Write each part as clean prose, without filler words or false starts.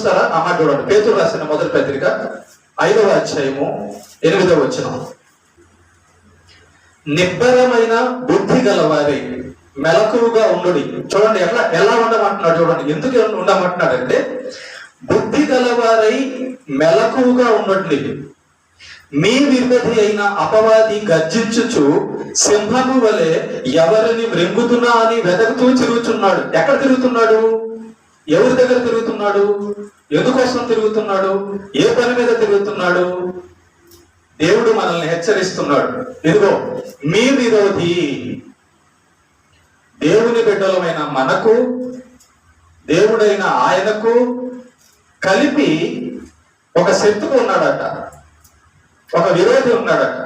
చూస్తారా? ఆ మాట చూడండి. పేతురు రాసిన మొదటి పత్రిక 5వ అధ్యాయము 8వ వచనం. నిబ్బరమైన బుద్ధి గలవారి మెలకువగా ఉండుడి. చూడండి ఎలా ఉండమంటున్నాడు చూడండి. ఎందుకు ఉండమంటున్నాడంటే, బుద్ధి గలవారై మెలకువగా ఉండండి. మీ విరోధి అయిన అపవాది గర్జించుచు సింహము వలె ఎవరిని మృంగుతున్నా అని వెతుకుతూ తిరుగుతున్నాడు. ఎక్కడ తిరుగుతున్నాడు? ఎవరి దగ్గర తిరుగుతున్నాడు? ఎందుకోసం తిరుగుతున్నాడు? ఏ పని మీద తిరుగుతున్నాడు? దేవుడు మనల్ని హెచ్చరిస్తున్నాడు. ఇదిగో మీ విరోధి, దేవుని బిడ్డలమైన మనకు, దేవుడైన ఆయనకు కలిపి ఒక శత్రువు ఉన్నాడట, ఒక విరోధి ఉన్నాడట.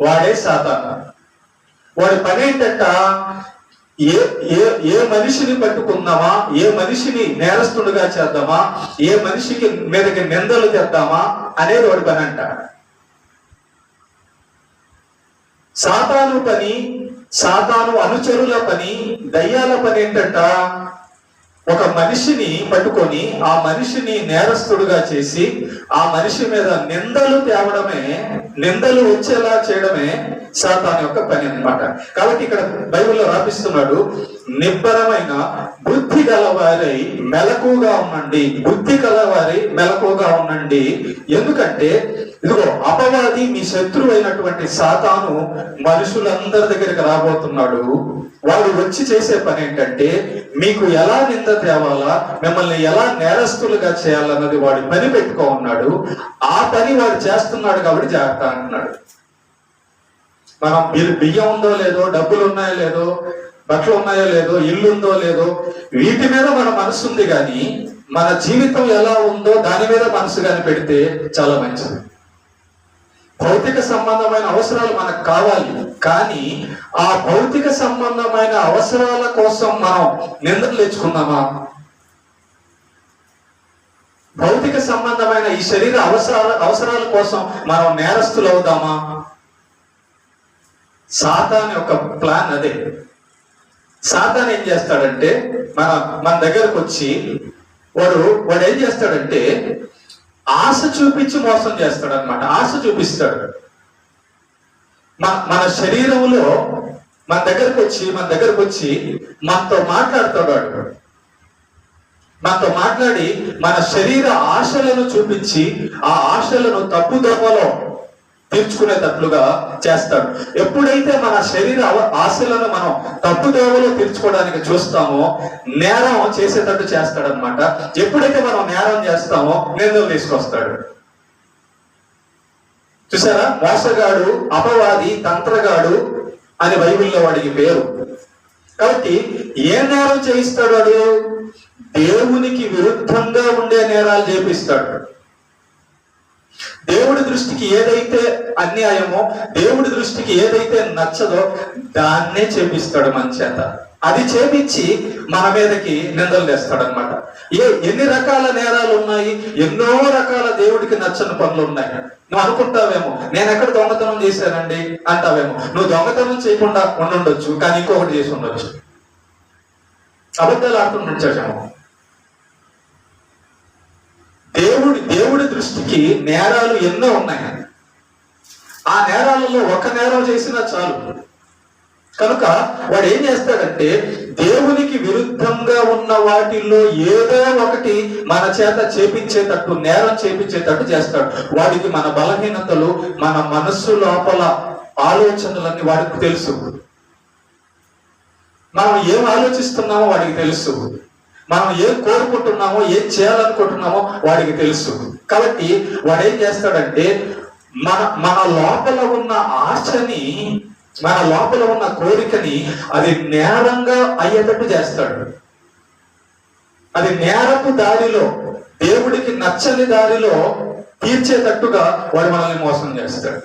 వాడే సాతాను. వాడి పని ఏంటంట? ఏ మనిషిని పట్టుకుందామా, ఏ మనిషిని నేరస్తుడుగా చేద్దామా, ఏ మనిషికి మీదకి నిందలు తెద్దామా అనేది వాడి పని అంట. సాతాను పని, సాతాను అనుచరుల పని, దయ్యాల పని ఏంటంట? ఒక మనిషిని పట్టుకొని ఆ మనిషిని నేరస్తుడుగా చేసి ఆ మనిషి మీద నిందలు తేవడమే, నిందలు వచ్చేలా చేయడమే సాతాను యొక్క పని అన్నమాట. కాబట్టి ఇక్కడ బైబిల్లో రాపిస్తున్నాడు, నిబ్బరమైన బుద్ధి గలవారై మెలకుగా ఉండండి. బుద్ధి గలవారై మెలకుగా ఉండండి. ఎందుకంటే ఇదిగో అపవాది, మీ శత్రువు అయినటువంటి సాతాను మనుషులందరి దగ్గరికి రాబోతున్నాడు. వాడు వచ్చి చేసే పని ఏంటంటే, మీకు ఎలా నింద తేవాలా, మిమ్మల్ని ఎలా నేరస్తులుగా చేయాలన్నది వాడి పని పెట్టుకో ఉన్నాడు. ఆ పని వాడు చేస్తున్నాడు కాబట్టి జాగ్రత్త అంటున్నాడు. మనం బియ్యం ఉందో లేదో, డబ్బులు ఉన్నాయో లేదో, బట్టలు ఉన్నాయో లేదో, ఇల్లు ఉందో లేదో, వీటి మీద మన మనసు ఉంది, కానీ మన జీవితం ఎలా ఉందో దాని మీద మనసు కానీ పెడితే చాలా మంచిది. భౌతిక సంబంధమైన అవసరాలు మనకు కావాలి, కానీ ఆ భౌతిక సంబంధమైన అవసరాల కోసం మనం నిందలు తెచ్చుకున్నామా? భౌతిక సంబంధమైన ఈ శరీర అవసరాల కోసం మనం నేరస్తులు అవుదామా? సాతాను యొక్క ప్లాన్ అదే. సాతాను ఏం చేస్తాడంటే, మన దగ్గరకు వచ్చి వాడు ఏం చేస్తాడంటే ఆశ చూపించి మోసం చేస్తాడు అనమాట. ఆశ చూపిస్తాడు. మన శరీరంలో మన దగ్గరకు వచ్చి మనతో మాట్లాడతాడు. వాడు మనతో మాట్లాడి మన శరీర ఆశలను చూపించి ఆ ఆశలను తప్పుదోవలో తీర్చుకునేటట్లుగా చేస్తాడు. ఎప్పుడైతే మన శరీర ఆశలను మనం తప్పుదోవలో తీర్చుకోవడానికి చూస్తామో నేరం చేసేటట్టు చేస్తాడనమాట. ఎప్పుడైతే మనం నేరం చేస్తామో నిందలు తీసుకొస్తాడు. చూసారా? మోసగాడు, అపవాది, తంత్రగాడు అని బైబిల్లో వాడికి పేరు. కాబట్టి ఏ నేరం చేయిస్తాడు? వాడు దేవునికి విరుద్ధంగా ఉండే నేరాలు చేపిస్తాడు. దేవుడి దృష్టికి ఏదైతే అన్యాయమో, దేవుడి దృష్టికి ఏదైతే నచ్చదో దాన్నే చేపిస్తాడు మన చేత. అది చేపించి మన మీదకి నిందలు తెస్తాడు అనమాట. ఎన్ని రకాల నేరాలు ఉన్నాయి, ఎన్నో రకాల దేవుడికి నచ్చని పనులు ఉన్నాయి. నువ్వు అనుకుంటావేమో, నేను ఎక్కడ దొంగతనం చేశానండి అంటావేమో. నువ్వు దొంగతనం చేయకుండా ఉండుండొచ్చు, కానీ ఇంకొకటి చేసి ఉండొచ్చు. అబద్ధాలు ఆడుతుండొచ్చేమో. దేవుడి దృష్టికి నేరాలు ఎన్నో ఉన్నాయి. ఆ నేరాలలో ఒక నేరం చేసినా చాలు. కనుక వాడు ఏం చేస్తాడంటే, దేవునికి విరుద్ధంగా ఉన్న వాటిల్లో ఏదో ఒకటి మన చేత చేపించేటట్టు, నేరం చేపించేటట్టు చేస్తాడు. వాడికి మన బలహీనతలు, మన మనస్సు లోపల ఆలోచనలన్నీ వాడికి తెలుసు. మనం ఏం ఆలోచిస్తున్నామో వాడికి తెలుసు. మనం ఏం కోరుకుంటున్నామో, ఏం చేయాలనుకుంటున్నామో వాడికి తెలుసు. కాబట్టి వాడు ఏం చేస్తాడంటే, మన లోపల ఉన్న ఆశని, మన లోపల ఉన్న కోరికని అది నేరంగా అయ్యేటట్టు చేస్తాడు. అది నేరపు దారిలో, దేవుడికి నచ్చని దారిలో తీర్చేటట్టుగా వాడు మనల్ని మోసం చేస్తాడు.